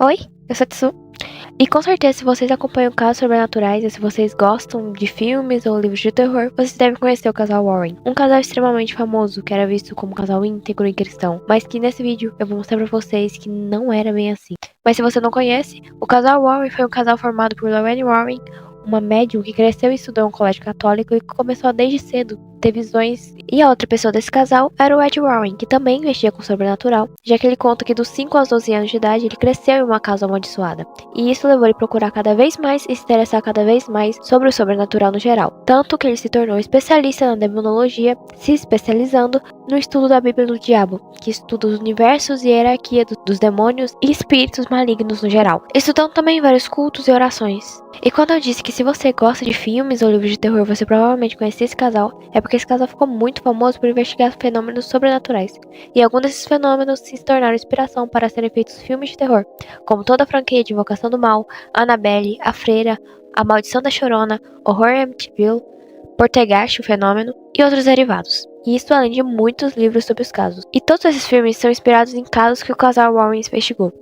Oi, eu sou a Tsu. E com certeza, se vocês acompanham casos sobrenaturais ou se vocês gostam de filmes ou livros de terror, vocês devem conhecer o casal Warren. Um casal extremamente famoso que era visto como um casal íntegro e cristão, mas que nesse vídeo eu vou mostrar pra vocês que não era bem assim. Mas se você não conhece, o casal Warren foi um casal formado por Lorraine Warren, uma médium que cresceu e estudou em um colégio católico e que começou desde cedo ter visões. E a outra pessoa desse casal era o Ed Warren, que também mexia com o sobrenatural, já que ele conta que dos 5 aos 12 anos de idade ele cresceu em uma casa amaldiçoada. E isso levou ele a procurar cada vez mais e se interessar cada vez mais sobre o sobrenatural no geral. Tanto que ele se tornou especialista na demonologia, se especializando no estudo da Bíblia do Diabo, que estuda os universos e hierarquia dos demônios e espíritos malignos no geral, estudando também vários cultos e orações. E quando eu disse que se você gosta de filmes ou livros de terror, você provavelmente conhece esse casal, é porque esse casal ficou muito famoso por investigar fenômenos sobrenaturais. E alguns desses fenômenos se tornaram inspiração para serem feitos filmes de terror, como toda a franquia de Invocação do Mal, Annabelle, A Freira, A Maldição da Chorona, Horror Amityville, Poltergeist, o Fenômeno e outros derivados. E isso além de muitos livros sobre os casos. E todos esses filmes são inspirados em casos que o casal Warren investigou.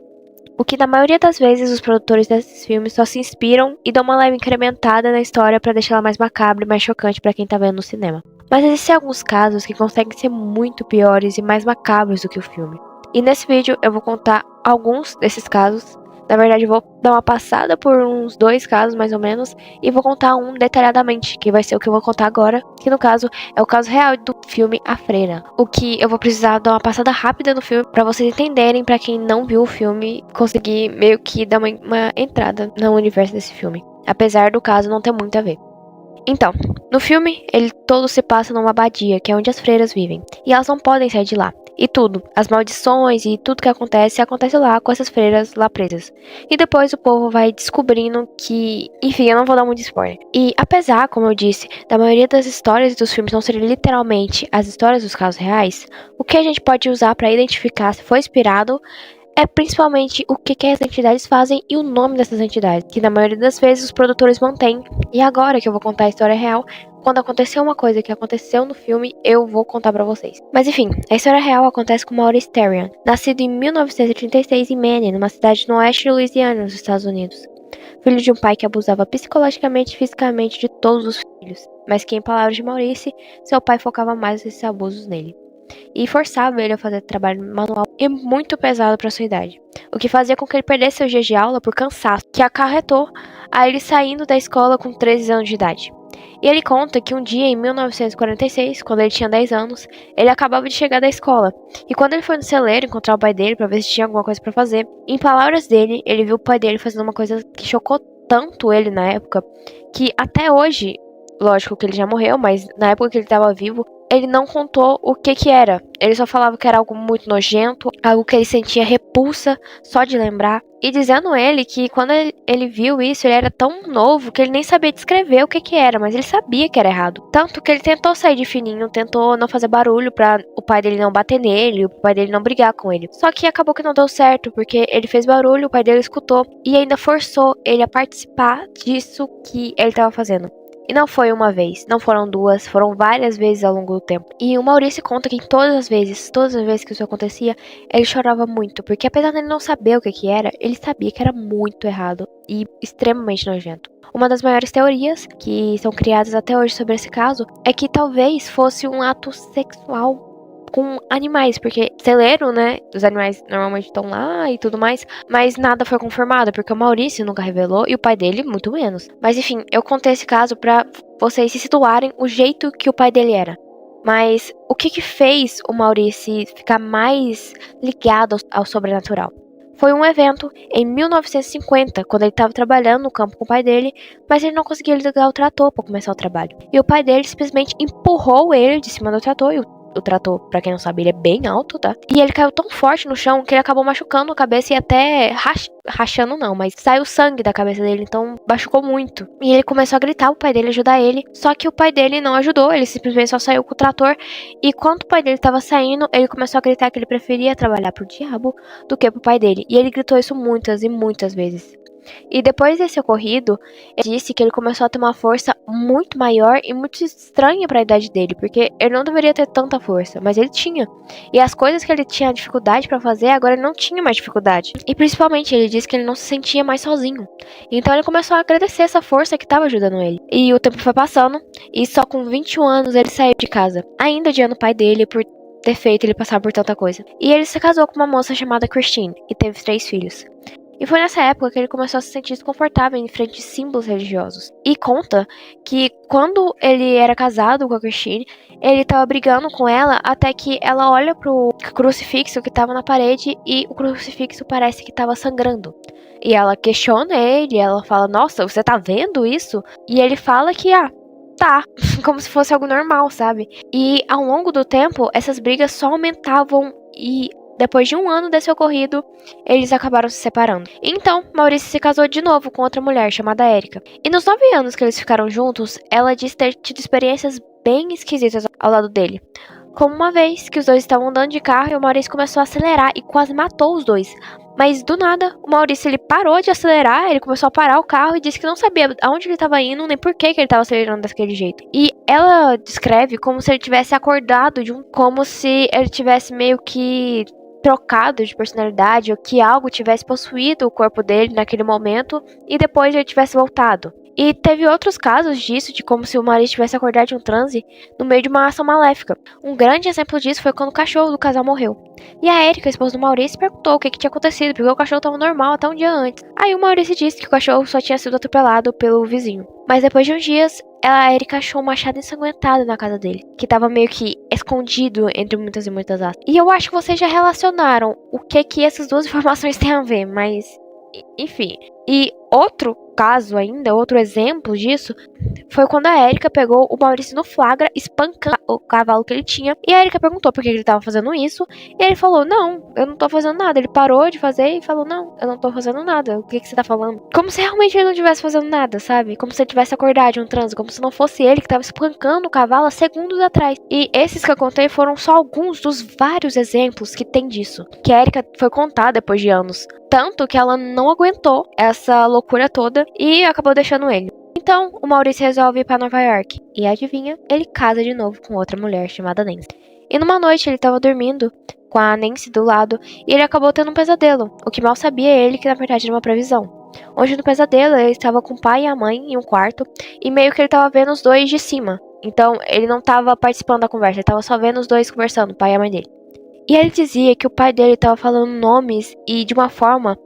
O que na maioria das vezes os produtores desses filmes só se inspiram e dão uma leve incrementada na história para deixá-la mais macabra e mais chocante para quem tá vendo no cinema. Mas existem alguns casos que conseguem ser muito piores e mais macabros do que o filme. E nesse vídeo eu vou contar alguns desses casos. Na verdade, eu vou dar uma passada por uns 2 casos, mais ou menos, e vou contar um detalhadamente, que vai ser o que eu vou contar agora, que no caso é o caso real do filme A Freira. O que eu vou precisar dar uma passada rápida no filme, pra vocês entenderem, pra quem não viu o filme, conseguir meio que dar uma entrada no universo desse filme. Apesar do caso não ter muito a ver. Então, no filme, ele todo se passa numa abadia, que é onde as freiras vivem, e elas não podem sair de lá. E tudo, as maldições e tudo que acontece lá com essas freiras lá presas. E depois o povo vai descobrindo que, enfim, eu não vou dar muito spoiler. E apesar, como eu disse, da maioria das histórias dos filmes não serem literalmente as histórias dos casos reais, o que a gente pode usar para identificar se foi inspirado é principalmente o que as entidades fazem e o nome dessas entidades, que na maioria das vezes os produtores mantêm. E agora que eu vou contar a história real, quando aconteceu uma coisa que aconteceu no filme, eu vou contar pra vocês. Mas enfim, a história real acontece com Maurice Terrian, nascido em 1936 em Maine, numa cidade no oeste de Louisiana, nos Estados Unidos. Filho de um pai que abusava psicologicamente e fisicamente de todos os filhos, mas que, em palavras de Maurice, seu pai focava mais nesses abusos nele e forçava ele a fazer trabalho manual e muito pesado para sua idade, o que fazia com que ele perdesse seus dias de aula por cansaço, que acarretou a ele saindo da escola com 13 anos de idade. E ele conta que um dia, em 1946, quando ele tinha 10 anos, ele acabava de chegar da escola. E quando ele foi no celeiro encontrar o pai dele para ver se tinha alguma coisa para fazer, em palavras dele, ele viu o pai dele fazendo uma coisa que chocou tanto ele na época, que até hoje, lógico que ele já morreu, mas na época que ele estava vivo, ele não contou o que era. Ele só falava que era algo muito nojento, algo que ele sentia repulsa só de lembrar. E dizendo ele que quando ele viu isso, ele era tão novo que ele nem sabia descrever o que era, mas ele sabia que era errado. Tanto que ele tentou sair de fininho, tentou não fazer barulho pra o pai dele não bater nele, o pai dele não brigar com ele. Só que acabou que não deu certo, porque ele fez barulho, o pai dele escutou e ainda forçou ele a participar disso que ele tava fazendo. E não foi uma vez, não foram 2, foram várias vezes ao longo do tempo. E o Maurício conta que todas as vezes que isso acontecia, ele chorava muito, porque apesar dele não saber o que era, ele sabia que era muito errado e extremamente nojento. Uma das maiores teorias que são criadas até hoje sobre esse caso é que talvez fosse um ato sexual com animais, porque celeiro, né, os animais normalmente estão lá e tudo mais, mas nada foi confirmado, porque o Maurício nunca revelou e o pai dele muito menos. Mas enfim, eu contei esse caso pra vocês se situarem o jeito que o pai dele era. Mas o que fez o Maurício ficar mais ligado ao sobrenatural? Foi um evento em 1950, quando ele estava trabalhando no campo com o pai dele, mas ele não conseguia ligar o trator para começar o trabalho. E o pai dele simplesmente empurrou ele de cima do trator e o trator, pra quem não sabe, ele é bem alto, tá? E ele caiu tão forte no chão que ele acabou machucando a cabeça e até rachando não, mas saiu sangue da cabeça dele, então machucou muito. E ele começou a gritar o pai dele ajudar ele, só que o pai dele não ajudou, ele simplesmente só saiu com o trator. E quando o pai dele tava saindo, ele começou a gritar que ele preferia trabalhar pro diabo do que pro pai dele. E ele gritou isso muitas e muitas vezes. E depois desse ocorrido, ele disse que ele começou a ter uma força muito maior e muito estranha para a idade dele, porque ele não deveria ter tanta força, mas ele tinha. E as coisas que ele tinha dificuldade para fazer, agora ele não tinha mais dificuldade. E principalmente, ele disse que ele não se sentia mais sozinho. Então ele começou a agradecer essa força que estava ajudando ele. E o tempo foi passando, e só com 21 anos ele saiu de casa, ainda odiando o pai dele por ter feito ele passar por tanta coisa. E ele se casou com uma moça chamada Christine e teve 3 filhos. E foi nessa época que ele começou a se sentir desconfortável em frente de símbolos religiosos. E conta que quando ele era casado com a Christine, ele estava brigando com ela até que ela olha pro crucifixo que estava na parede e o crucifixo parece que estava sangrando. E ela questiona ele, ela fala, nossa, você tá vendo isso? E ele fala que, tá, como se fosse algo normal, sabe? E ao longo do tempo, essas brigas só aumentavam e depois de 1 ano desse ocorrido, eles acabaram se separando. Então, Maurício se casou de novo com outra mulher chamada Erika. E nos 9 anos que eles ficaram juntos, ela diz ter tido experiências bem esquisitas ao lado dele. Como uma vez que os dois estavam andando de carro e o Maurício começou a acelerar e quase matou os dois. Mas do nada, o Maurício ele parou de acelerar, ele começou a parar o carro e disse que não sabia aonde ele estava indo, nem por que ele estava acelerando daquele jeito. E ela descreve como se ele tivesse acordado como se ele tivesse meio que trocado de personalidade, ou que algo tivesse possuído o corpo dele naquele momento e depois ele tivesse voltado. E teve outros casos disso, de como se o Maurício tivesse acordado de um transe no meio de uma ação maléfica. Um grande exemplo disso foi quando o cachorro do casal morreu. E a Erika, a esposa do Maurício, perguntou o que tinha acontecido, porque o cachorro estava normal até um dia antes. Aí o Maurício disse que o cachorro só tinha sido atropelado pelo vizinho. Mas depois de uns dias, a Erika achou um machado ensanguentado na casa dele, que estava meio que escondido entre muitas e muitas aspas. E eu acho que vocês já relacionaram o que essas duas informações têm a ver, mas enfim. E outro caso ainda, outro exemplo disso, foi quando a Erika pegou o Maurício no flagra, espancando o cavalo que ele tinha. E a Erika perguntou por que ele estava fazendo isso. E ele falou, não, eu não tô fazendo nada. Ele parou de fazer e falou, não, eu não tô fazendo nada. O que você tá falando? Como se realmente ele não estivesse fazendo nada, sabe? Como se ele tivesse acordado de um transe. Como se não fosse ele que estava espancando o cavalo há segundos atrás. E esses que eu contei foram só alguns dos vários exemplos que tem disso. Que a Erika foi contar depois de anos. Tanto que ela não aguentou essa loucura toda e acabou deixando ele. Então, o Maurício resolve ir pra Nova York. E adivinha, ele casa de novo com outra mulher chamada Nancy. E numa noite ele tava dormindo com a Nancy do lado e ele acabou tendo um pesadelo. O que mal sabia ele que na verdade era uma previsão. Onde no pesadelo ele estava com o pai e a mãe em um quarto e meio que ele tava vendo os dois de cima. Então ele não tava participando da conversa, ele tava só vendo os dois conversando, o pai e a mãe dele. E ele dizia que o pai dele estava falando nomes e de uma forma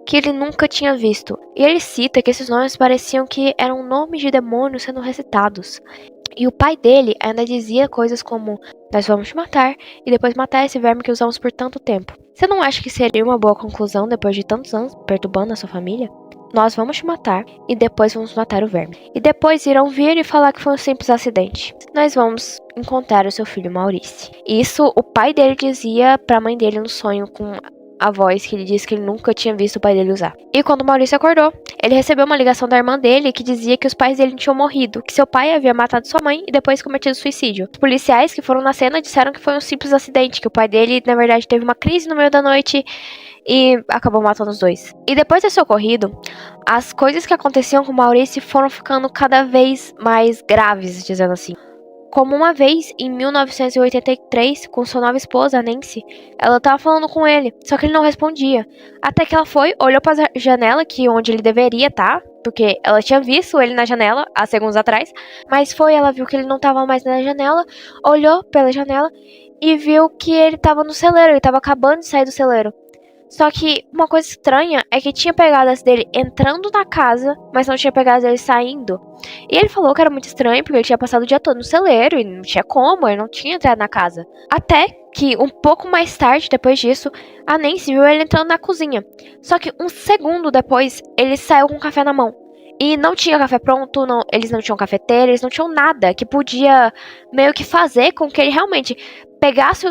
que ele nunca tinha visto. E ele cita que esses nomes pareciam que eram nomes de demônios sendo recitados. E o pai dele ainda dizia coisas como, nós vamos te matar e depois matar esse verme que usamos por tanto tempo. Você não acha que seria uma boa conclusão depois de tantos anos perturbando a sua família? Nós vamos te matar e depois vamos matar o verme. E depois irão vir e falar que foi um simples acidente. Nós vamos encontrar o seu filho Maurício. Isso o pai dele dizia pra mãe dele no sonho com a voz que ele disse que ele nunca tinha visto o pai dele usar. E quando o Maurício acordou, ele recebeu uma ligação da irmã dele que dizia que os pais dele tinham morrido, que seu pai havia matado sua mãe e depois cometido suicídio. Os policiais que foram na cena disseram que foi um simples acidente, que o pai dele, na verdade, teve uma crise no meio da noite e acabou matando os dois. E depois desse ocorrido, as coisas que aconteciam com o Maurício foram ficando cada vez mais graves, dizendo assim. Como uma vez, em 1983, com sua nova esposa, Nancy, ela tava falando com ele, só que ele não respondia. Até que ela foi, olhou pra janela, que onde ele deveria estar, porque ela tinha visto ele na janela há segundos atrás, mas ela viu que ele não tava mais na janela, olhou pela janela e viu que ele tava no celeiro, ele tava acabando de sair do celeiro. Só que uma coisa estranha é que tinha pegadas dele entrando na casa, mas não tinha pegadas dele saindo. E ele falou que era muito estranho, porque ele tinha passado o dia todo no celeiro e não tinha como, ele não tinha entrado na casa. Até que um pouco mais tarde, depois disso, a Nancy viu ele entrando na cozinha. Só que um segundo depois, ele saiu com um café na mão. E não tinha café pronto, eles não tinham cafeteira, eles não tinham nada que podia meio que fazer com que ele realmente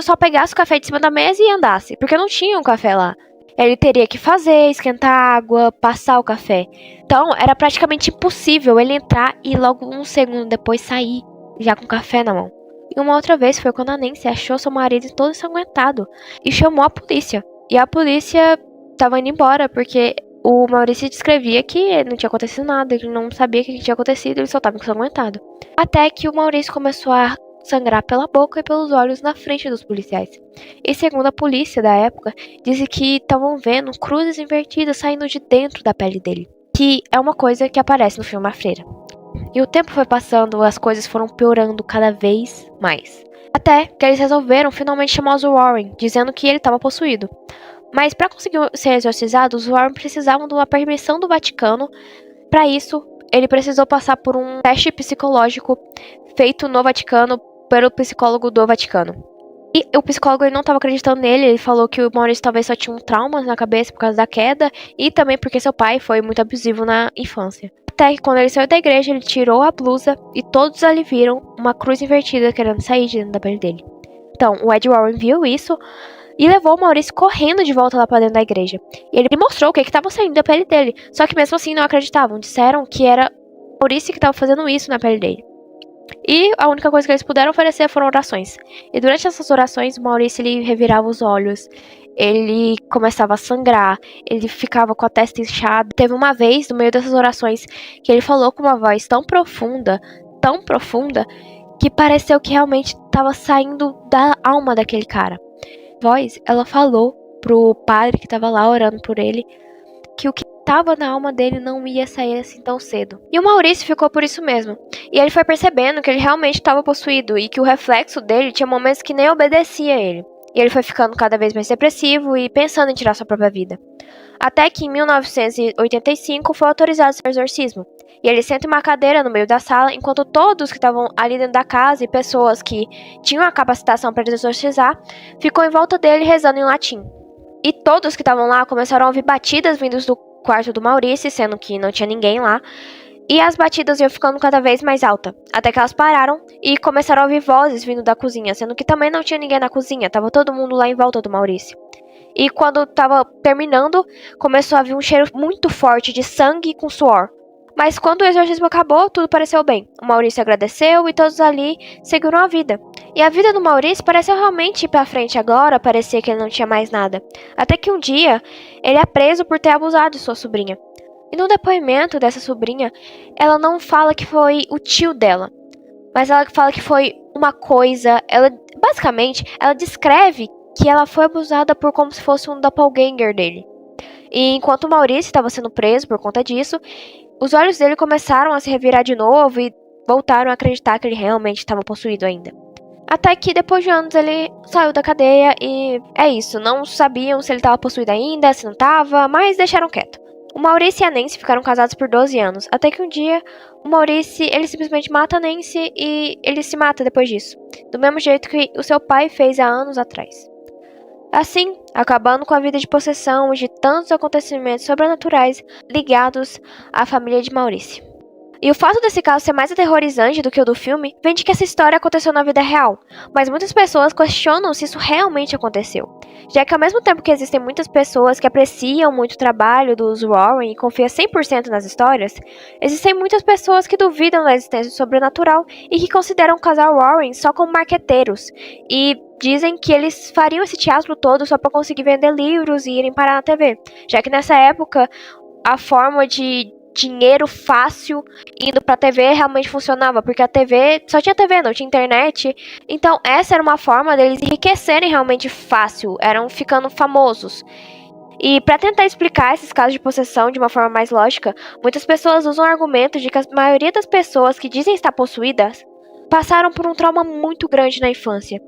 só pegasse o café de cima da mesa e andasse. Porque não tinha um café lá. Ele teria que fazer, esquentar água, passar o café. Então, era praticamente impossível ele entrar e logo um segundo depois sair, já com café na mão. E uma outra vez foi quando a Nancy achou seu marido todo ensanguentado e chamou a polícia. E a polícia tava indo embora porque O Maurício descrevia que não tinha acontecido nada, ele não sabia o que tinha acontecido, ele só estava ensanguentado. Até que o Maurício começou a sangrar pela boca e pelos olhos na frente dos policiais. E segundo a polícia da época, disse que estavam vendo cruzes invertidas saindo de dentro da pele dele, que é uma coisa que aparece no filme A Freira. E o tempo foi passando, as coisas foram piorando cada vez mais. Até que eles resolveram finalmente chamar os Warren, dizendo que ele estava possuído. Mas para conseguir ser exorcizado, os Warren precisavam de uma permissão do Vaticano. Para isso, ele precisou passar por um teste psicológico feito no Vaticano pelo psicólogo do Vaticano. E o psicólogo ele não estava acreditando nele, ele falou que o Maurício talvez só tinha um trauma na cabeça por causa da queda e também porque seu pai foi muito abusivo na infância. Até que quando ele saiu da igreja, ele tirou a blusa e todos ali viram uma cruz invertida querendo sair de dentro da pele dele. Então, o Ed Warren viu isso e levou o Maurício correndo de volta lá pra dentro da igreja. E ele mostrou o que estava saindo da pele dele. Só que mesmo assim não acreditavam. Disseram que era o Maurício que estava fazendo isso na pele dele. E a única coisa que eles puderam oferecer foram orações. E durante essas orações, o Maurício ele revirava os olhos. Ele começava a sangrar. Ele ficava com a testa inchada. Teve uma vez, no meio dessas orações, que ele falou com uma voz tão profunda, que pareceu que realmente estava saindo da alma daquele cara. Voz, ela falou pro padre que estava lá orando por ele que o que estava na alma dele não ia sair assim tão cedo. E o Maurício ficou por isso mesmo. E ele foi percebendo que ele realmente estava possuído e que o reflexo dele tinha momentos que nem obedecia a ele. E ele foi ficando cada vez mais depressivo e pensando em tirar sua própria vida. Até que em 1985 foi autorizado seu exorcismo. E ele senta em uma cadeira no meio da sala, enquanto todos que estavam ali dentro da casa e pessoas que tinham a capacitação para exorcizar, ficou em volta dele rezando em latim. E todos que estavam lá começaram a ouvir batidas vindas do quarto do Maurício, sendo que não tinha ninguém lá. E as batidas iam ficando cada vez mais altas, até que elas pararam e começaram a ouvir vozes vindo da cozinha, sendo que também não tinha ninguém na cozinha, tava todo mundo lá em volta do Maurício. E quando tava terminando, começou a vir um cheiro muito forte de sangue com suor. Mas quando o exorcismo acabou, tudo pareceu bem. O Maurício agradeceu e todos ali seguiram a vida. E a vida do Maurício pareceu realmente ir pra frente agora, parecia que ele não tinha mais nada. Até que um dia, ele é preso por ter abusado de sua sobrinha. E no depoimento dessa sobrinha, ela não fala que foi o tio dela, mas ela fala que foi uma coisa. Basicamente, ela descreve que ela foi abusada por como se fosse um doppelganger dele. E enquanto o Maurício estava sendo preso por conta disso, os olhos dele começaram a se revirar de novo e voltaram a acreditar que ele realmente estava possuído ainda. Até que depois de anos ele saiu da cadeia e é isso, não sabiam se ele estava possuído ainda, se não estava, mas deixaram quieto. O Maurício e a Nancy ficaram casados por 12 anos, até que um dia o Maurício ele simplesmente mata a Nancy e ele se mata depois disso, do mesmo jeito que o seu pai fez há anos atrás. Assim, acabando com a vida de possessão e de tantos acontecimentos sobrenaturais ligados à família de Maurício. E o fato desse caso ser mais aterrorizante do que o do filme vem de que essa história aconteceu na vida real, mas muitas pessoas questionam se isso realmente aconteceu. Já que ao mesmo tempo que existem muitas pessoas que apreciam muito o trabalho dos Warren e confiam 100% nas histórias, existem muitas pessoas que duvidam da existência do sobrenatural e que consideram o casal Warren só como marqueteiros, e dizem que eles fariam esse teatro todo só para conseguir vender livros e irem parar na TV, já que nessa época a forma de dinheiro fácil indo pra TV realmente funcionava, porque a TV, só tinha TV, não tinha internet, então essa era uma forma deles enriquecerem realmente fácil, eram ficando famosos. E para tentar explicar esses casos de possessão de uma forma mais lógica, muitas pessoas usam o argumento de que a maioria das pessoas que dizem estar possuídas passaram por um trauma muito grande na infância.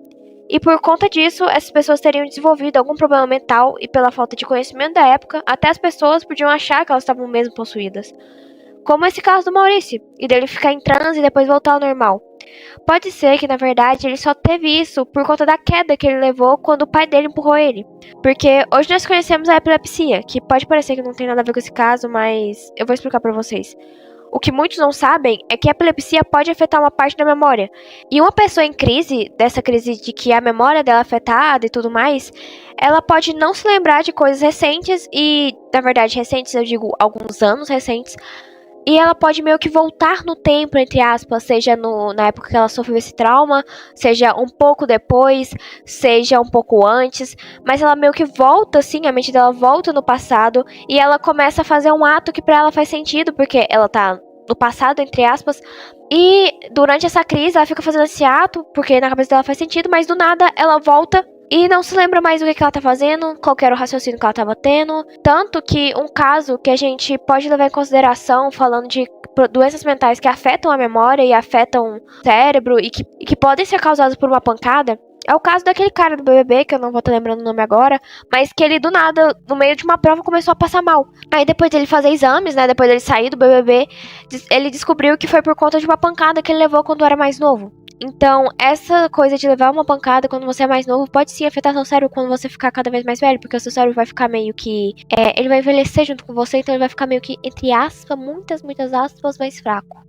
E por conta disso, essas pessoas teriam desenvolvido algum problema mental e pela falta de conhecimento da época, até as pessoas podiam achar que elas estavam mesmo possuídas. Como esse caso do Maurício, e dele ficar em transe e depois voltar ao normal. Pode ser que, na verdade, ele só teve isso por conta da queda que ele levou quando o pai dele empurrou ele. Porque hoje nós conhecemos a epilepsia, que pode parecer que não tem nada a ver com esse caso, mas eu vou explicar pra vocês. O que muitos não sabem é que a epilepsia pode afetar uma parte da memória. E uma pessoa em crise, dessa crise de que a memória dela é afetada e tudo mais, ela pode não se lembrar de coisas recentes e, na verdade, recentes, eu digo alguns anos recentes, E ela pode meio que voltar no tempo, entre aspas, seja na época que ela sofreu esse trauma, seja um pouco depois, seja um pouco antes, mas ela meio que volta, assim, a mente dela volta no passado e ela começa a fazer um ato que pra ela faz sentido, porque ela tá no passado, entre aspas, e durante essa crise ela fica fazendo esse ato, porque na cabeça dela faz sentido, mas do nada ela volta e não se lembra mais do que ela tá fazendo, qual que era o raciocínio que ela tava tendo. Tanto que um caso que a gente pode levar em consideração, falando de doenças mentais que afetam a memória e afetam o cérebro e que podem ser causadas por uma pancada, é o caso daquele cara do BBB, que eu não vou estar lembrando o nome agora, mas que ele do nada, no meio de uma prova, começou a passar mal. Aí depois dele fazer exames, né, depois dele sair do BBB, ele descobriu que foi por conta de uma pancada que ele levou quando era mais novo. Então, essa coisa de levar uma pancada quando você é mais novo pode sim afetar seu cérebro quando você ficar cada vez mais velho, porque o seu cérebro vai ficar meio que... ele vai envelhecer junto com você, então ele vai ficar meio que, entre aspas, muitas aspas, mais fraco.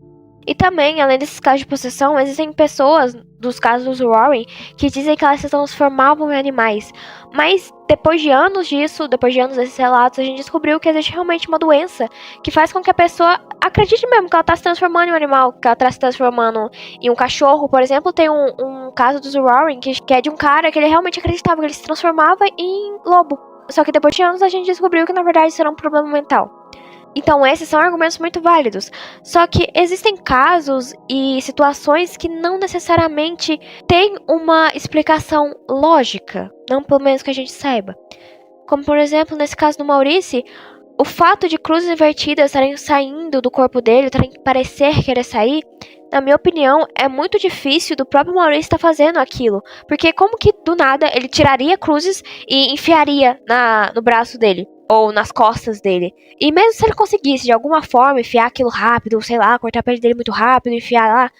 E também, além desses casos de possessão, existem pessoas, dos casos dos Warren, que dizem que elas se transformavam em animais. Mas depois de anos disso, depois de anos desses relatos, a gente descobriu que existe realmente uma doença que faz com que a pessoa acredite mesmo que ela está se transformando em um animal, que ela está se transformando em um cachorro. Por exemplo, tem um caso dos Warren, que é de um cara que ele realmente acreditava que ele se transformava em lobo. Só que depois de anos a gente descobriu que na verdade isso era um problema mental. Então, esses são argumentos muito válidos. Só que existem casos e situações que não necessariamente têm uma explicação lógica. Não pelo menos que a gente saiba. Como, por exemplo, nesse caso do Maurice, o fato de cruzes invertidas estarem saindo do corpo dele, estarem parecer querer sair, na minha opinião, é muito difícil do próprio Maurice estar fazendo aquilo. Porque como que, do nada, ele tiraria cruzes e enfiaria no braço dele? Ou nas costas dele. E mesmo se ele conseguisse, de alguma forma, enfiar aquilo rápido, sei lá, cortar a pele dele muito rápido, enfiar lá,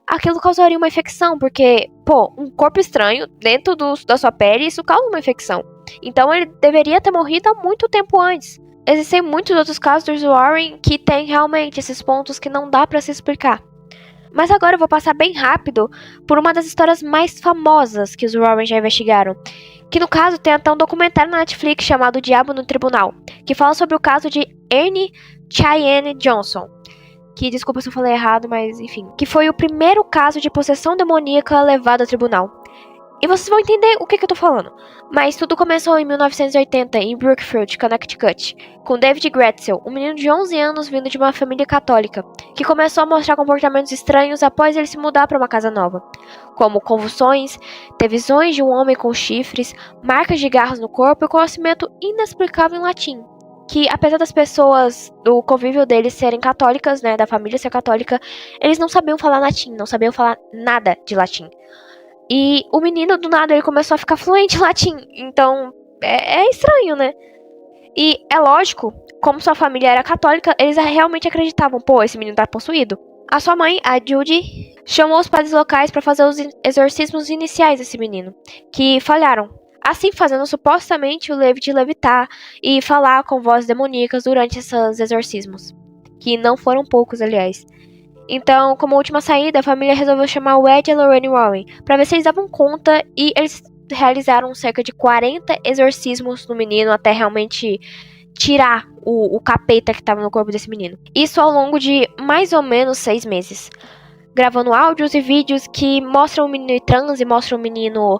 aquilo causaria uma infecção, porque, pô, um corpo estranho dentro da sua pele, isso causa uma infecção. Então ele deveria ter morrido há muito tempo antes. Existem muitos outros casos dos Warren que tem realmente esses pontos que não dá pra se explicar. Mas agora eu vou passar bem rápido por uma das histórias mais famosas que os Warren já investigaram. Que no caso tem até um documentário na Netflix chamado O Diabo no Tribunal, que fala sobre o caso de Ernie Cheyenne Johnson. Que, desculpa se eu falei errado, mas enfim. Que foi o primeiro caso de possessão demoníaca levado a tribunal. E vocês vão entender o que eu tô falando. Mas tudo começou em 1980, em Brookfield, Connecticut, com David Gretzel, um menino de 11 anos vindo de uma família católica, que começou a mostrar comportamentos estranhos após ele se mudar para uma casa nova, como convulsões, ter visões de um homem com chifres, marcas de garras no corpo e conhecimento inexplicável em latim. Que, apesar das pessoas do convívio deles serem católicas, né, da família ser católica, eles não sabiam falar latim, não sabiam falar nada de latim. E o menino, do nada, ele começou a ficar fluente em latim. Então, é estranho, né? E é lógico, como sua família era católica, eles realmente acreditavam, pô, esse menino tá possuído. A sua mãe, a Judy, chamou os padres locais para fazer os exorcismos iniciais desse menino, que falharam. Assim, fazendo supostamente o David levitar e falar com vozes demoníacas durante esses exorcismos. Que não foram poucos, aliás. Então, como última saída, a família resolveu chamar o Ed e a Lorraine Warren para ver se eles davam conta, e eles realizaram cerca de 40 exorcismos no menino até realmente tirar o capeta que estava no corpo desse menino. Isso ao longo de mais ou menos 6 meses. Gravando áudios e vídeos que mostram o menino em transe, mostram o menino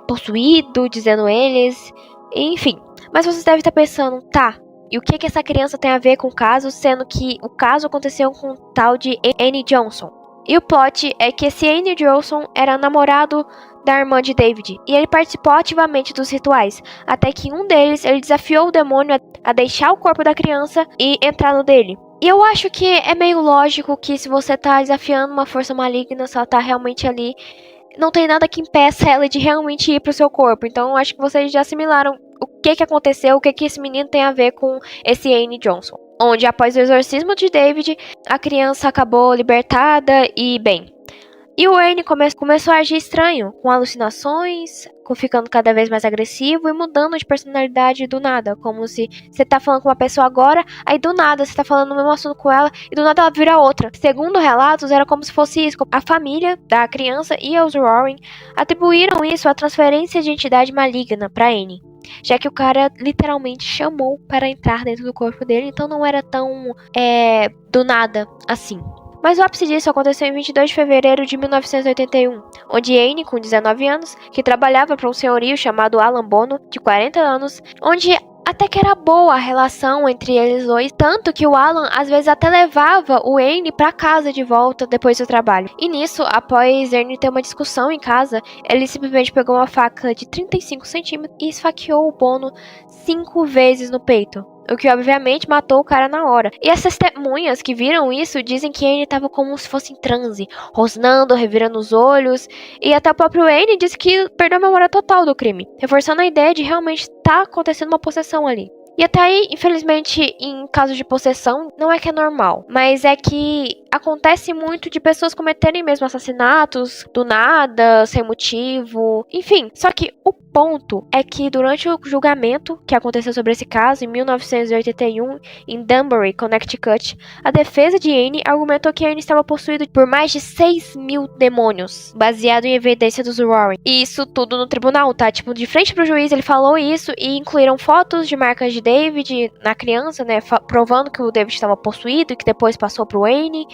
possuído, dizendo eles, enfim. Mas vocês devem estar pensando, tá, e o que essa criança tem a ver com o caso, sendo que o caso aconteceu com o tal de Annie Johnson. E o plot é que esse Annie Johnson era namorado da irmã de David, e ele participou ativamente dos rituais, até que em um deles ele desafiou o demônio a deixar o corpo da criança e entrar no dele. E eu acho que é meio lógico que se você tá desafiando uma força maligna, se ela tá realmente ali, não tem nada que impeça ela de realmente ir pro seu corpo. Então eu acho que vocês já assimilaram o que aconteceu, o que esse menino tem a ver com esse Annie Johnson. Onde, após o exorcismo de David, a criança acabou libertada e bem. E o Annie começou a agir estranho, com alucinações, ficando cada vez mais agressivo e mudando de personalidade do nada. Como se você tá falando com uma pessoa agora, aí do nada você tá falando o mesmo assunto com ela e do nada ela vira outra. Segundo relatos, era como se fosse isso. A família da criança e os Warren atribuíram isso à transferência de entidade maligna pra Annie. já que o cara literalmente chamou para entrar dentro do corpo dele, então não era tão do nada assim. Mas o ápice disso aconteceu em 22 de fevereiro de 1981, onde Anne, com 19 anos, que trabalhava para um senhorio chamado Alan Bono, de 40 anos, onde até que era boa a relação entre eles dois, tanto que o Alan às vezes até levava o Anne pra casa de volta depois do trabalho. E nisso, após Anne ter uma discussão em casa, ele simplesmente pegou uma faca de 35 centímetros e esfaqueou o Bono 5 vezes no peito. O que obviamente matou o cara na hora. E as testemunhas que viram isso dizem que Anne estava como se fosse em transe, rosnando, revirando os olhos. E até o próprio Anne disse que perdeu a memória total do crime, reforçando a ideia de realmente estar acontecendo uma possessão ali. E até aí, infelizmente, em casos de possessão, não é que é normal, mas é que acontece muito de pessoas cometerem mesmo assassinatos do nada, sem motivo, enfim. Só que o ponto é que durante o julgamento que aconteceu sobre esse caso, em 1981, em Danbury, Connecticut, a defesa de Anne argumentou que Anne estava possuída por mais de 6.000 demônios, baseado em evidência dos Warren. E isso tudo no tribunal, tá? Tipo, de frente pro juiz ele falou isso e incluíram fotos de marcas de David na criança, né, provando que o David estava possuído e que depois passou pro Anne,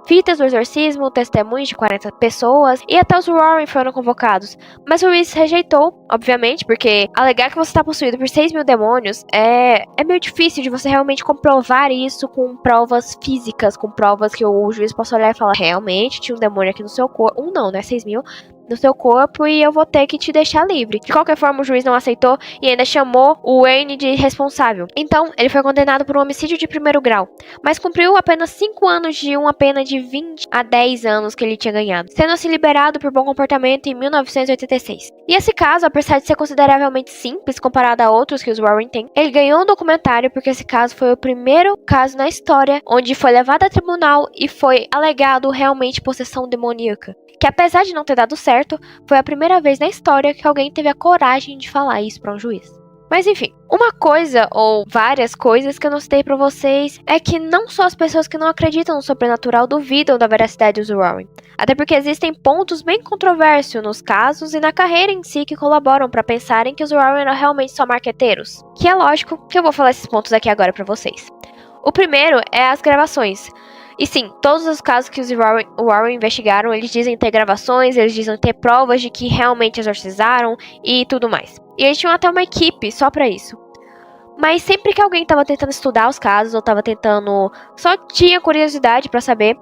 fitas do exorcismo, testemunhos de 40 pessoas e até os Warren foram convocados. Mas o juiz rejeitou, obviamente, porque alegar que você está possuído por 6.000 demônios é meio difícil de você realmente comprovar isso com provas físicas, com provas que o juiz possa olhar e falar, realmente tinha um demônio aqui no seu corpo, não, né, 6.000 no seu corpo e eu vou ter que te deixar livre. De qualquer forma, o juiz não aceitou e ainda chamou o Anne de responsável. Então, ele foi condenado por um homicídio de primeiro grau, mas cumpriu apenas 5 anos de uma pena de 20 a 10 anos que ele tinha ganhado, sendo assim liberado por bom comportamento em 1986. E esse caso, apesar de ser consideravelmente simples comparado a outros que os Warren têm, ele ganhou um documentário porque esse caso foi o primeiro caso na história onde foi levado a tribunal e foi alegado realmente possessão demoníaca. Que apesar de não ter dado certo, foi a primeira vez na história que alguém teve a coragem de falar isso para um juiz. Mas enfim, uma coisa ou várias coisas que eu não citei pra vocês é que não só as pessoas que não acreditam no sobrenatural duvidam da veracidade dos Warren. Até porque existem pontos bem controversos nos casos e na carreira em si que colaboram pra pensarem que os Warren eram realmente só marqueteiros. Que é lógico que eu vou falar esses pontos aqui agora pra vocês. O primeiro é as gravações. E sim, todos os casos que os Warren investigaram, eles dizem ter gravações, eles dizem ter provas de que realmente exorcizaram e tudo mais. E eles tinham até uma equipe só pra isso. Mas sempre que alguém tava tentando estudar os casos, ou tava tentando... só tinha curiosidade pra saber,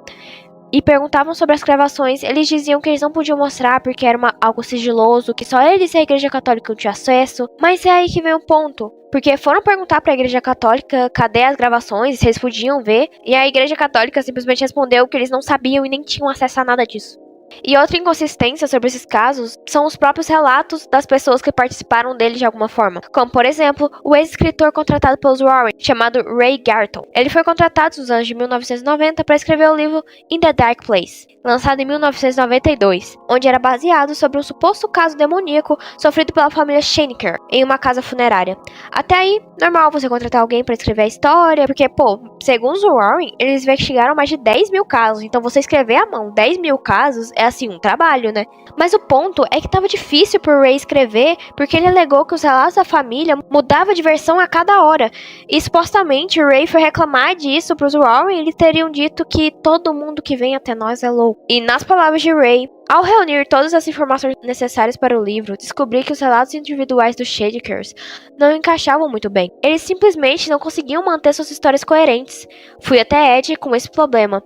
e perguntavam sobre as gravações, eles diziam que eles não podiam mostrar porque era algo sigiloso, que só eles e a Igreja Católica tinham acesso. Mas é aí que vem o ponto. Porque foram perguntar pra Igreja Católica cadê as gravações, se eles podiam ver, e a Igreja Católica simplesmente respondeu que eles não sabiam e nem tinham acesso a nada disso. E outra inconsistência sobre esses casos são os próprios relatos das pessoas que participaram dele de alguma forma. Como, por exemplo, o ex-escritor contratado pelos Warren, chamado Ray Garton. Ele foi contratado nos anos de 1990 para escrever o livro In the Dark Place, lançado em 1992, onde era baseado sobre um suposto caso demoníaco sofrido pela família Schoenecker em uma casa funerária. Até aí, normal você contratar alguém para escrever a história, porque, segundo os Warren, eles investigaram mais de 10.000 casos, então você escrever à mão 10.000 casos é assim, um trabalho, né? Mas o ponto é que tava difícil pro Ray escrever, porque ele alegou que os relatos da família mudavam de versão a cada hora. E supostamente o Ray foi reclamar disso pros Warren e eles teriam dito que todo mundo que vem até nós é louco. E nas palavras de Ray, ao reunir todas as informações necessárias para o livro, descobri que os relatos individuais dos Schoenekers não encaixavam muito bem. Eles simplesmente não conseguiam manter suas histórias coerentes. Fui até Ed com esse problema.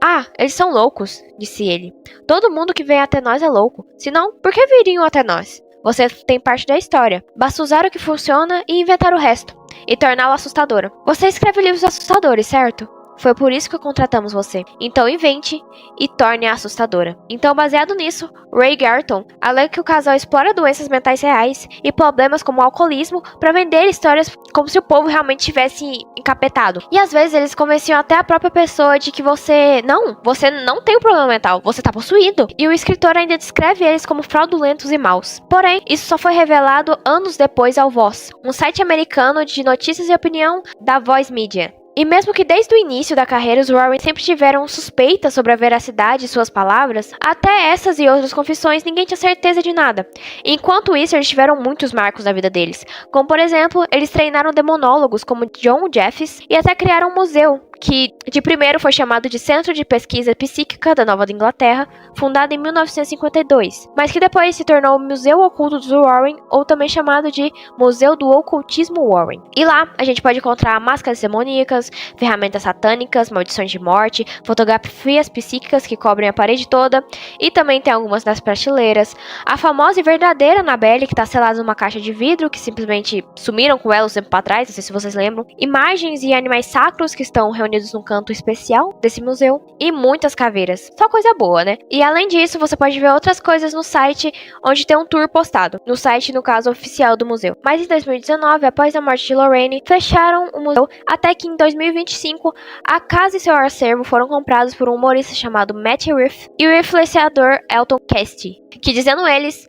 Ah, eles são loucos, disse ele. Todo mundo que vem até nós é louco. Senão, por que viriam até nós? Você tem parte da história. Basta usar o que funciona e inventar o resto. E torná-la assustadora. Você escreve livros assustadores, certo? Foi por isso que contratamos você. Então invente e torne-a assustadora. Então, baseado nisso, Ray Garton alega que o casal explora doenças mentais reais e problemas como o alcoolismo para vender histórias como se o povo realmente tivesse encapetado. E às vezes eles convenciam até a própria pessoa de que você não tem um problema mental, você tá possuído. E o escritor ainda descreve eles como fraudulentos e maus. Porém, isso só foi revelado anos depois ao Voz, um site americano de notícias e opinião da Voz Media. E mesmo que desde o início da carreira os Warren sempre tiveram suspeitas sobre a veracidade de suas palavras, até essas e outras confissões ninguém tinha certeza de nada. Enquanto isso, eles tiveram muitos marcos na vida deles, como por exemplo, eles treinaram demonólogos como John Jeffs e até criaram um museu, que de primeiro foi chamado de Centro de Pesquisa Psíquica da Nova Inglaterra, fundado em 1952, mas que depois se tornou o Museu Oculto dos Warren, ou também chamado de Museu do Ocultismo Warren. E lá a gente pode encontrar máscaras demoníacas, ferramentas satânicas, maldições de morte, fotografias psíquicas que cobrem a parede toda, e também tem algumas das prateleiras, a famosa e verdadeira Annabelle, que está selada numa caixa de vidro, que simplesmente sumiram com ela um tempo atrás, não sei se vocês lembram, imagens e animais sacros que estão reunidos num canto especial desse museu, e muitas caveiras. Só coisa boa, né? E além disso, você pode ver outras coisas no site, onde tem um tour postado, no site, no caso, oficial do museu. Mas em 2019, após a morte de Lorraine, fecharam o museu, até que em 2025, a casa e seu acervo foram comprados por um humorista chamado Matt Rife e o influenciador Elton Casti, que, dizendo eles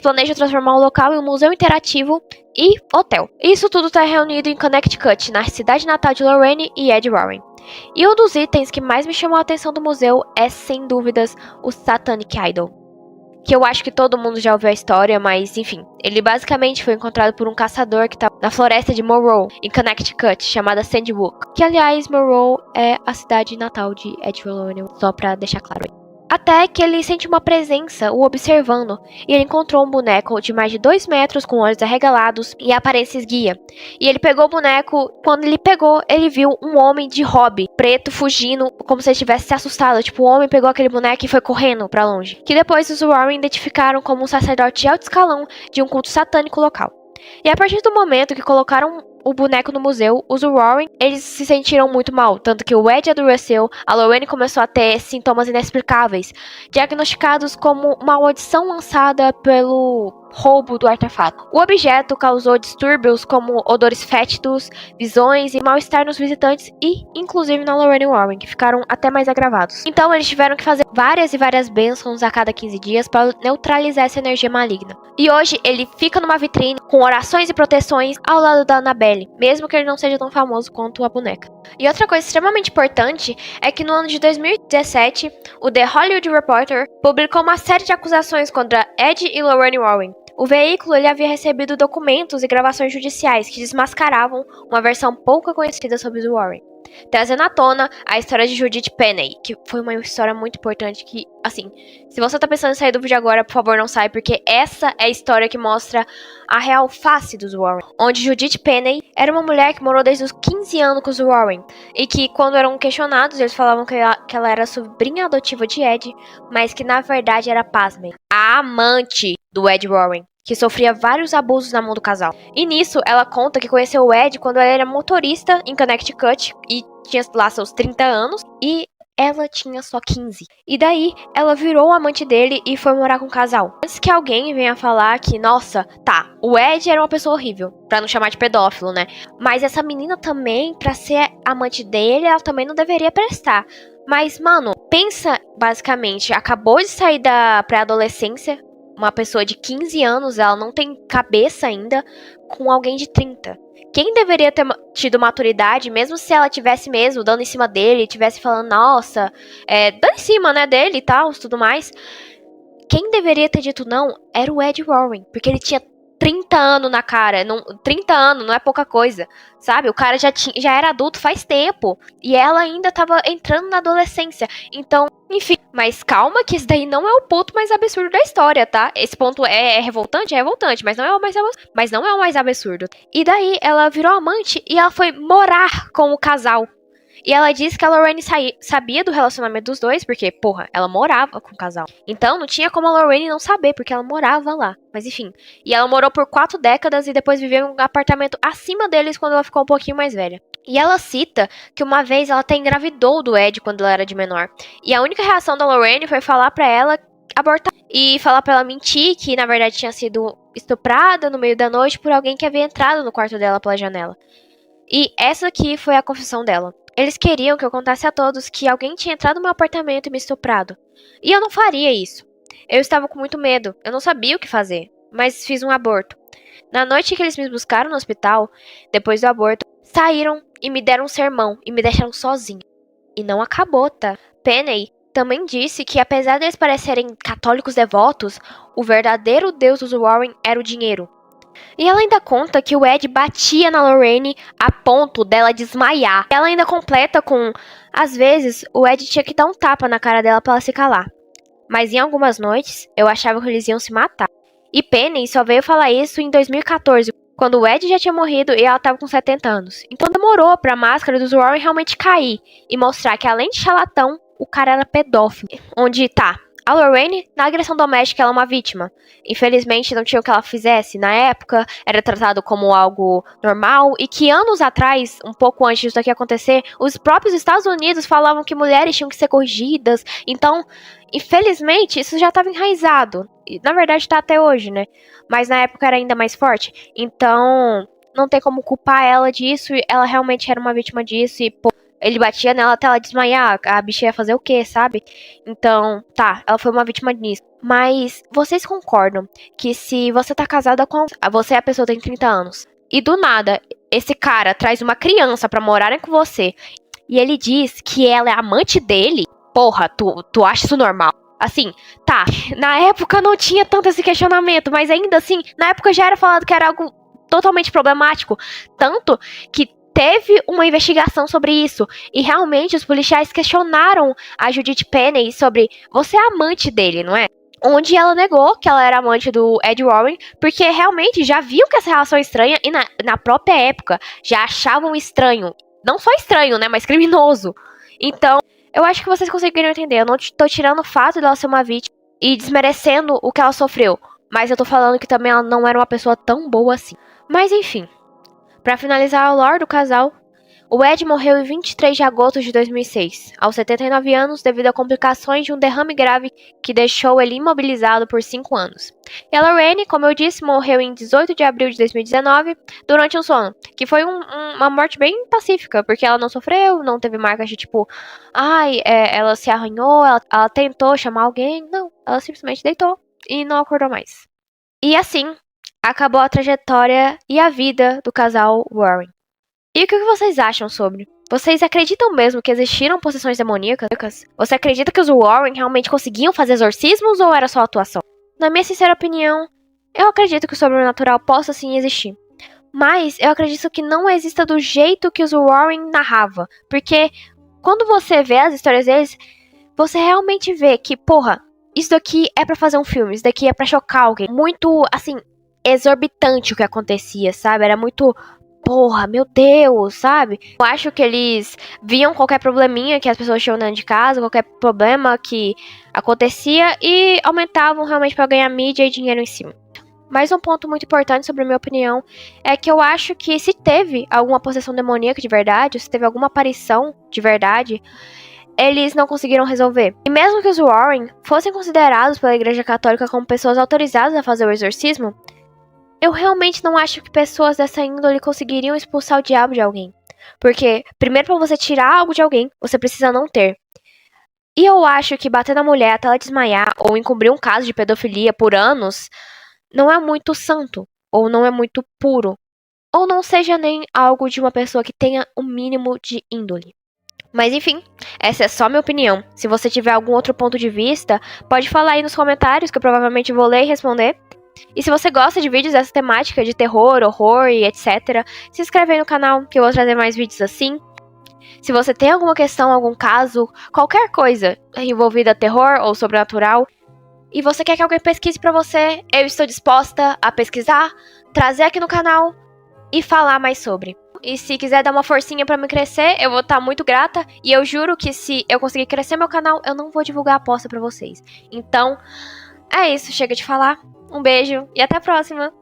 planejam transformar o local em um museu interativo e hotel. Isso tudo está reunido em Connecticut, na cidade natal de Lorraine e Ed Warren. E um dos itens que mais me chamou a atenção do museu é, sem dúvidas, o Satanic Idol, que eu acho que todo mundo já ouviu a história, mas enfim, ele basicamente foi encontrado por um caçador que estava na floresta de Monroe, em Connecticut, chamada Sandy Hook, que aliás Monroe é a cidade natal de Ed Warren, só pra deixar claro aí. Até que ele sente uma presença o observando, e ele encontrou um boneco de mais de 2 metros com olhos arregalados e aparência esguia. E ele pegou o boneco, quando ele pegou, ele viu um homem de hobby, preto, fugindo, como se ele tivesse se assustado. Tipo, o homem pegou aquele boneco e foi correndo pra longe. Que depois os Warren identificaram como um sacerdote de alto escalão de um culto satânico local. E a partir do momento que colocaram o boneco no museu, os Warren, eles se sentiram muito mal, tanto que o Ed adoeceu, a Lorraine começou a ter sintomas inexplicáveis, diagnosticados como uma maldição lançada pelo roubo do artefato. O objeto causou distúrbios como odores fétidos, visões e mal-estar nos visitantes e, inclusive, na Lorraine Warren, que ficaram até mais agravados. Então, eles tiveram que fazer várias e várias bênçãos a cada 15 dias para neutralizar essa energia maligna. E hoje, ele fica numa vitrine com orações e proteções ao lado da Annabelle, mesmo que ele não seja tão famoso quanto a boneca. E outra coisa extremamente importante é que no ano de 2017, o The Hollywood Reporter publicou uma série de acusações contra Ed e Lorraine Warren. O veículo ele havia recebido documentos e gravações judiciais que desmascaravam uma versão pouco conhecida sobre os Warren, trazendo à tona a história de Judith Penney, que foi uma história muito importante que, assim, se você tá pensando em sair do vídeo agora, por favor não sai, porque essa é a história que mostra a real face dos Warren, onde Judith Penney era uma mulher que morou desde os 15 anos com os Warren, e que quando eram questionados, eles falavam que ela era sobrinha adotiva de Ed, mas que na verdade era, pasmem, a amante do Ed Warren, que sofria vários abusos na mão do casal. E nisso, ela conta que conheceu o Ed quando ela era motorista em Connecticut e tinha lá seus 30 anos, e ela tinha só 15. E daí, ela virou amante dele e foi morar com o casal. Antes que alguém venha falar que, nossa, tá, o Ed era uma pessoa horrível, pra não chamar de pedófilo, né? Mas essa menina também, pra ser amante dele, ela também não deveria prestar. Mas, mano, pensa, basicamente, acabou de sair da pré-adolescência, uma pessoa de 15 anos, ela não tem cabeça ainda, com alguém de 30. Quem deveria ter tido maturidade, mesmo se ela tivesse mesmo dando em cima dele, tivesse falando, nossa, dando em cima, né, dele e tal, tudo mais. Quem deveria ter dito não era o Ed Warren, porque ele tinha 30 anos na cara. 30 anos não é pouca coisa, sabe? O cara já era adulto faz tempo. E ela ainda tava entrando na adolescência. Então, enfim. Mas calma que esse daí não é o ponto mais absurdo da história, tá? Esse ponto é revoltante? É revoltante, mas não é o mais absurdo. E daí, ela virou amante e ela foi morar com o casal. E ela disse que a Lorraine sabia do relacionamento dos dois, porque, porra, ela morava com o casal. Então, não tinha como a Lorraine não saber, porque ela morava lá. Mas enfim. E ela morou por 4 décadas e depois viveu em um apartamento acima deles quando ela ficou um pouquinho mais velha. E ela cita que uma vez ela até engravidou do Ed quando ela era de menor. E a única reação da Lorraine foi falar pra ela abortar. E falar pra ela mentir que, na verdade, tinha sido estuprada no meio da noite por alguém que havia entrado no quarto dela pela janela. E essa aqui foi a confissão dela. Eles queriam que eu contasse a todos que alguém tinha entrado no meu apartamento e me estuprado. E eu não faria isso. Eu estava com muito medo. Eu não sabia o que fazer. Mas fiz um aborto. Na noite que eles me buscaram no hospital, depois do aborto, saíram e me deram um sermão e me deixaram sozinha. E não acabou, tá? Penny também disse que apesar deles parecerem católicos devotos, o verdadeiro deus dos Warren era o dinheiro. E ela ainda conta que o Ed batia na Lorraine a ponto dela desmaiar. Ela ainda completa com, às vezes, o Ed tinha que dar um tapa na cara dela pra ela se calar. Mas em algumas noites, eu achava que eles iam se matar. E Penny só veio falar isso em 2014, quando o Ed já tinha morrido e ela tava com 70 anos. Então demorou pra máscara dos Warren realmente cair e mostrar que além de charlatão, o cara era pedófilo. Onde tá, a Lorraine, na agressão doméstica, ela é uma vítima. Infelizmente, não tinha o que ela fizesse. Na época, era tratado como algo normal. E que anos atrás, um pouco antes disso aqui acontecer, os próprios Estados Unidos falavam que mulheres tinham que ser corrigidas. Então, infelizmente, isso já estava enraizado. E, na verdade, tá até hoje, né? Mas na época era ainda mais forte. Então, não tem como culpar ela disso. Ela realmente era uma vítima disso. E, pô, ele batia nela até ela desmaiar. A bicha ia fazer o quê, sabe? Então, tá, ela foi uma vítima disso. Mas vocês concordam que se você tá casada com... Você é a pessoa que tem 30 anos. E do nada, esse cara traz uma criança pra morarem com você. E ele diz que ela é amante dele. Porra, tu acha isso normal? Assim, tá, na época não tinha tanto esse questionamento. Mas ainda assim, na época já era falado que era algo totalmente problemático. Tanto que teve uma investigação sobre isso. E realmente os policiais questionaram a Judith Penny sobre... Você é amante dele, não é? Onde ela negou que ela era amante do Ed Warren, porque realmente já viam que essa relação é estranha e na própria época já achavam estranho. Não só estranho, né, mas criminoso. Então, eu acho que vocês conseguiram entender. Eu não tô tirando o fato dela ser uma vítima e desmerecendo o que ela sofreu. Mas eu tô falando que também ela não era uma pessoa tão boa assim. Mas enfim, pra finalizar o lore do casal, o Ed morreu em 23 de agosto de 2006, aos 79 anos, devido a complicações de um derrame grave que deixou ele imobilizado por 5 anos. E a Lorraine, como eu disse, morreu em 18 de abril de 2019, durante um sono, que foi uma morte bem pacífica, porque ela não sofreu, não teve marcas de tipo, ela se arranhou, ela tentou chamar alguém, não, ela simplesmente deitou e não acordou mais. E assim, acabou a trajetória e a vida do casal Warren. E o que vocês acham sobre? Vocês acreditam mesmo que existiram possessões demoníacas? Você acredita que os Warren realmente conseguiam fazer exorcismos ou era só atuação? Na minha sincera opinião, eu acredito que o sobrenatural possa sim existir. Mas eu acredito que não exista do jeito que os Warren narrava. Porque quando você vê as histórias deles, você realmente vê que, porra, isso daqui é pra fazer um filme, isso daqui é pra chocar alguém. Muito, assim, exorbitante o que acontecia, sabe? Era muito... Porra, meu Deus, sabe? Eu acho que eles viam qualquer probleminha que as pessoas tinham dentro de casa, qualquer problema que acontecia e aumentavam realmente pra ganhar mídia e dinheiro em cima. Mas um ponto muito importante sobre a minha opinião é que eu acho que se teve alguma possessão demoníaca de verdade, se teve alguma aparição de verdade, eles não conseguiram resolver. E mesmo que os Warren fossem considerados pela Igreja Católica como pessoas autorizadas a fazer o exorcismo, eu realmente não acho que pessoas dessa índole conseguiriam expulsar o diabo de alguém. Porque, primeiro, pra você tirar algo de alguém, você precisa não ter. E eu acho que bater na mulher até ela desmaiar, ou encobrir um caso de pedofilia por anos, não é muito santo, ou não é muito puro. Ou não seja nem algo de uma pessoa que tenha o mínimo de índole. Mas enfim, essa é só minha opinião. Se você tiver algum outro ponto de vista, pode falar aí nos comentários, que eu provavelmente vou ler e responder. E se você gosta de vídeos dessa temática de terror, horror e etc, se inscreve aí no canal que eu vou trazer mais vídeos assim. Se você tem alguma questão, algum caso, qualquer coisa envolvida terror ou sobrenatural, e você quer que alguém pesquise pra você, eu estou disposta a pesquisar, trazer aqui no canal e falar mais sobre. E se quiser dar uma forcinha pra me crescer, eu vou estar muito grata. E eu juro que se eu conseguir crescer meu canal, eu não vou divulgar a aposta pra vocês. Então, é isso, chega de falar. Um beijo e até a próxima!